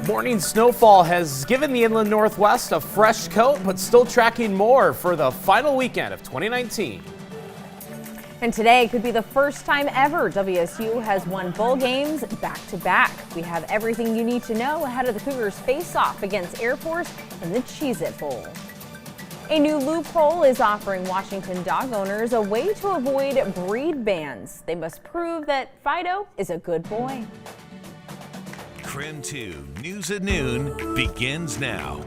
Morning snowfall has given the inland Northwest a fresh coat, but still tracking more for the final weekend of 2019. And today could be the first time ever WSU has won bowl games back-to-back. We have everything you need to know ahead of the Cougars face-off against Air Force in the Cheez-It Bowl. A new loophole is offering Washington dog owners a way to avoid breed bans. They must prove that Fido is a good boy. KREM 2 News at Noon begins now.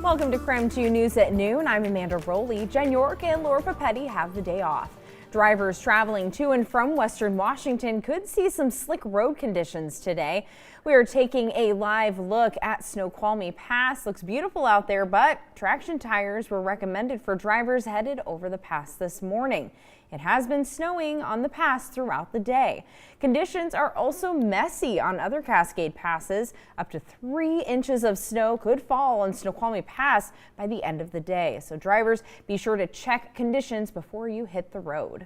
Welcome to KREM 2 News at Noon. I'm Amanda Rowley. Jen York and Laura Papetti have the day off. Drivers traveling to and from western Washington could see some slick road conditions today. We are taking a live look at Snoqualmie Pass. Looks beautiful out there, but traction tires were recommended for drivers headed over the pass this morning. It has been snowing on the pass throughout the day. Conditions are also messy on other Cascade passes. Up to 3 inches of snow could fall on Snoqualmie Pass by the end of the day. So drivers, be sure to check conditions before you hit the road.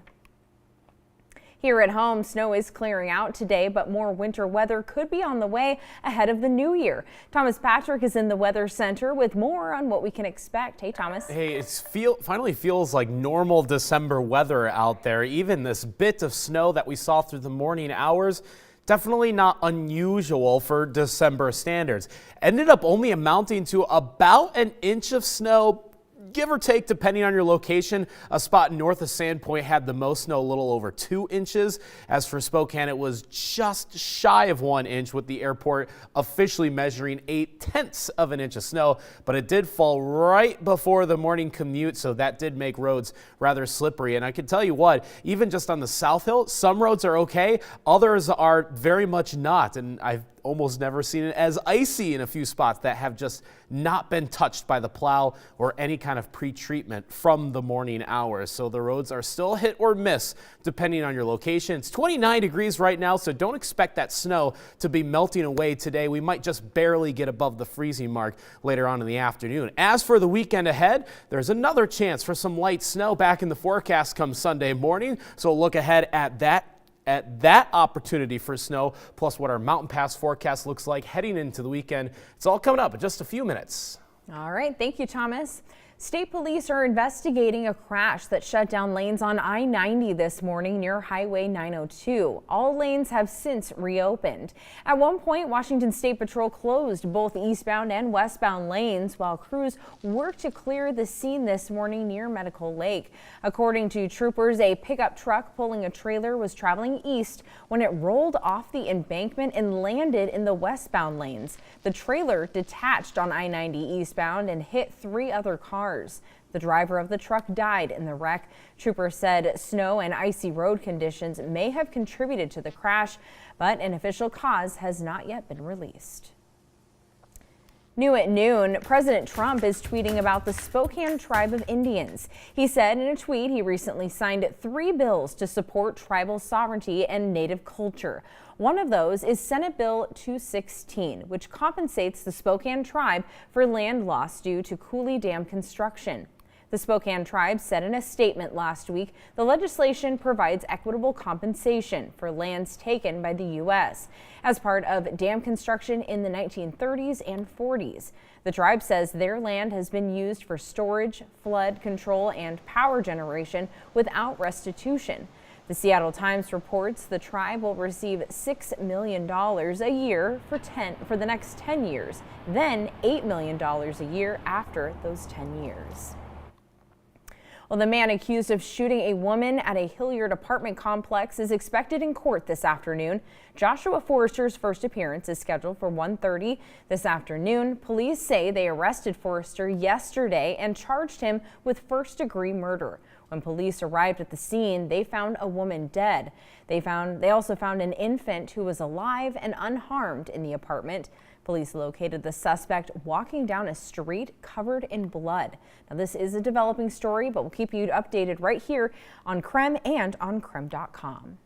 Here at home, snow is clearing out today, but more winter weather could be on the way ahead of the new year. Thomas Patrick is in the Weather Center with more on what we can expect. Hey, Thomas. Hey, it finally feels like normal December weather out there. Even this bit of snow that we saw through the morning hours, definitely not unusual for December standards. Ended up only amounting to about an inch of snow, give or take, depending on your location. A spot north of Sandpoint had the most snow, a little over 2 inches. As for Spokane, it was just shy of 1 inch, with the airport officially measuring 0.8 of an inch of snow. But it did fall right before the morning commute, so that did make roads rather slippery. And I can tell you what, even just on the South Hill, some roads are okay, others are very much not. And I've almost never seen it as icy in a few spots that have just not been touched by the plow or any kind of pre-treatment from the morning hours. So the roads are still hit or miss depending on your location. It's 29 degrees right now, so don't expect that snow to be melting away today. We might just barely get above the freezing mark later on in the afternoon. As for the weekend ahead, there's another chance for some light snow back in the forecast come Sunday morning. So look ahead at that opportunity for snow, plus what our Mountain Pass forecast looks like heading into the weekend. It's all coming up in just a few minutes. All right, thank you, Thomas. State police are investigating a crash that shut down lanes on I-90 this morning near Highway 902. All lanes have since reopened. At one point, Washington State Patrol closed both eastbound and westbound lanes while crews worked to clear the scene this morning near Medical Lake. According to troopers, a pickup truck pulling a trailer was traveling east when it rolled off the embankment and landed in the westbound lanes. The trailer detached on I-90 eastbound and hit 3 other cars. The driver of the truck died in the wreck. Troopers said snow and icy road conditions may have contributed to the crash, but an official cause has not yet been released. New at noon, President Trump is tweeting about the Spokane Tribe of Indians. He said in a tweet he recently signed 3 bills to support tribal sovereignty and native culture. One of those is Senate Bill 216, which compensates the Spokane Tribe for land lost due to Cooley Dam construction. The Spokane Tribe said in a statement last week the legislation provides equitable compensation for lands taken by the U.S. as part of dam construction in the 1930s and 40s. The tribe says their land has been used for storage, flood control, and power generation without restitution. The Seattle Times reports the tribe will receive $6 million a year for the next 10 years, then $8 million a year after those 10 years. Well, the man accused of shooting a woman at a Hilliard apartment complex is expected in court this afternoon. Joshua Forrester's first appearance is scheduled for 1:30 this afternoon. Police say they arrested Forrester yesterday and charged him with first-degree murder. When police arrived at the scene, they found a woman dead. They also found an infant who was alive and unharmed in the apartment. Police located the suspect walking down a street covered in blood. Now, this is a developing story, but we'll keep you updated right here on KREM and on KREM.com.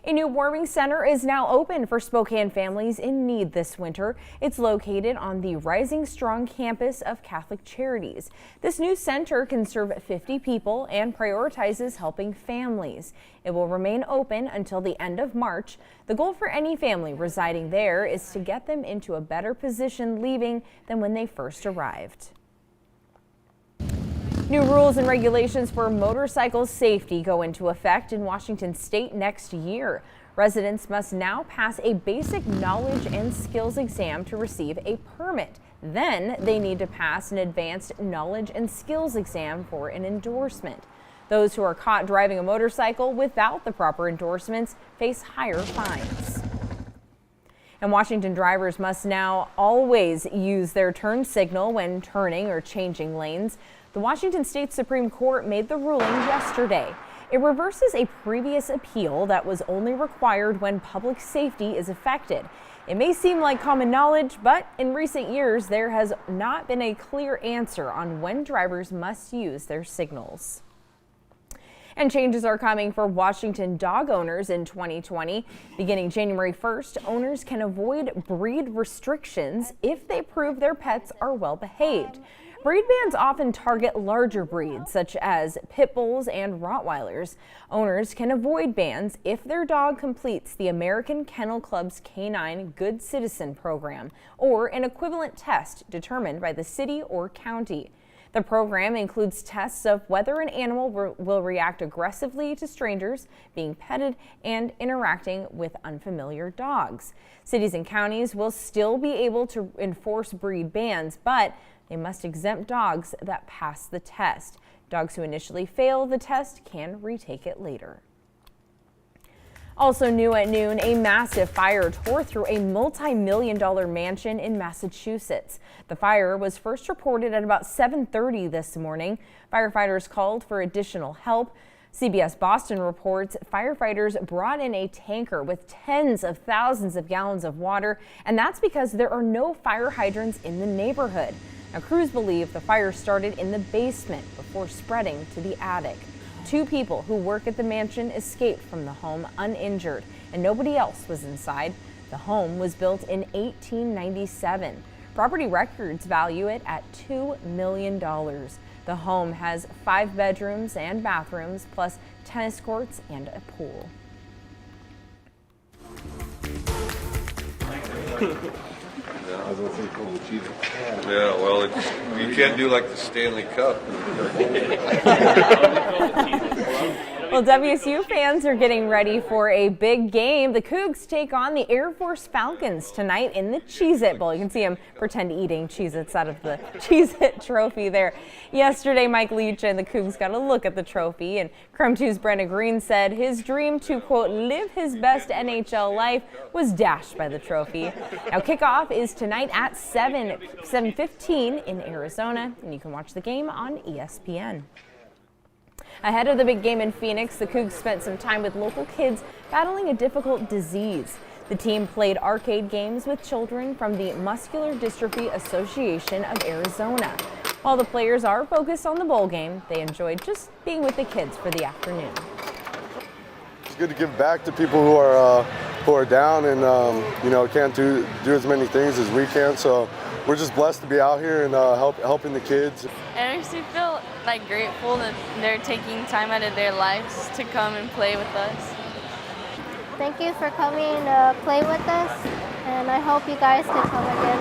A new warming center is now open for Spokane families in need this winter. It's located on the Rising Strong campus of Catholic Charities. This new center can serve 50 people and prioritizes helping families. It will remain open until the end of March. The goal for any family residing there is to get them into a better position leaving than when they first arrived. New rules and regulations for motorcycle safety go into effect in Washington state next year. Residents must now pass a basic knowledge and skills exam to receive a permit. Then they need to pass an advanced knowledge and skills exam for an endorsement. Those who are caught driving a motorcycle without the proper endorsements face higher fines. And Washington drivers must now always use their turn signal when turning or changing lanes. The Washington State Supreme Court made the ruling yesterday. It reverses a previous appeal that was only required when public safety is affected. It may seem like common knowledge, but in recent years, there has not been a clear answer on when drivers must use their signals. And changes are coming for Washington dog owners in 2020. Beginning January 1st, owners can avoid breed restrictions if they prove their pets are well behaved. Breed bans often target larger breeds, such as pit bulls and Rottweilers. Owners can avoid bans if their dog completes the American Kennel Club's Canine Good Citizen program or an equivalent test determined by the city or county. The program includes tests of whether an animal will react aggressively to strangers, being petted, and interacting with unfamiliar dogs. Cities and counties will still be able to enforce breed bans, but they must exempt dogs that pass the test. Dogs who initially fail the test can retake it later. Also new at noon, a massive fire tore through a multi-million-dollar mansion in Massachusetts. The fire was first reported at about 7:30 this morning. Firefighters called for additional help. CBS Boston reports firefighters brought in a tanker with tens of thousands of gallons of water, and that's because there are no fire hydrants in the neighborhood. Now, crews believe the fire started in the basement before spreading to the attic. 2 people who work at the mansion escaped from the home uninjured, and nobody else was inside. The home was built in 1897. Property records value it at $2 million. The home has 5 bedrooms and bathrooms, plus tennis courts and a pool. Yeah, well, you can't do like the Stanley Cup. Well, WSU fans are getting ready for a big game. The Cougs take on the Air Force Falcons tonight in the Cheez-It Bowl. You can see them pretend eating Cheez-Its out of the Cheez-It trophy there. Yesterday, Mike Leach and the Cougs got a look at the trophy, and KREM 2's Brenna Green said his dream to, quote, live his best NHL life was dashed by the trophy. Now, kickoff is tonight at 7:15 in Arizona, and you can watch the game on ESPN. Ahead of the big game in Phoenix, the Cougs spent some time with local kids battling a difficult disease. The team played arcade games with children from the Muscular Dystrophy Association of Arizona. While the players are focused on the bowl game, they enjoyed just being with the kids for the afternoon. It's good to give back to people who are down and can't do as many things as we can. So we're just blessed to be out here and helping the kids. I actually feel like grateful that they're taking time out of their lives to come and play with us. Thank you for coming to play with us, and I hope you guys can come again.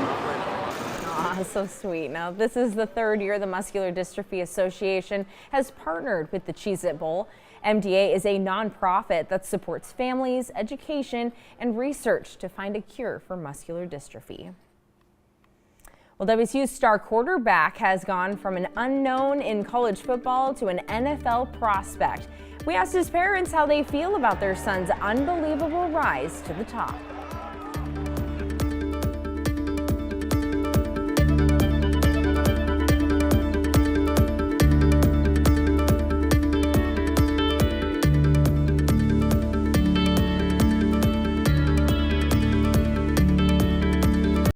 Aw, so sweet. Now, this is the 3rd year the Muscular Dystrophy Association has partnered with the Cheez-It Bowl. MDA is a nonprofit that supports families, education, and research to find a cure for muscular dystrophy. Well, WSU's star quarterback has gone from an unknown in college football to an NFL prospect. We asked his parents how they feel about their son's unbelievable rise to the top.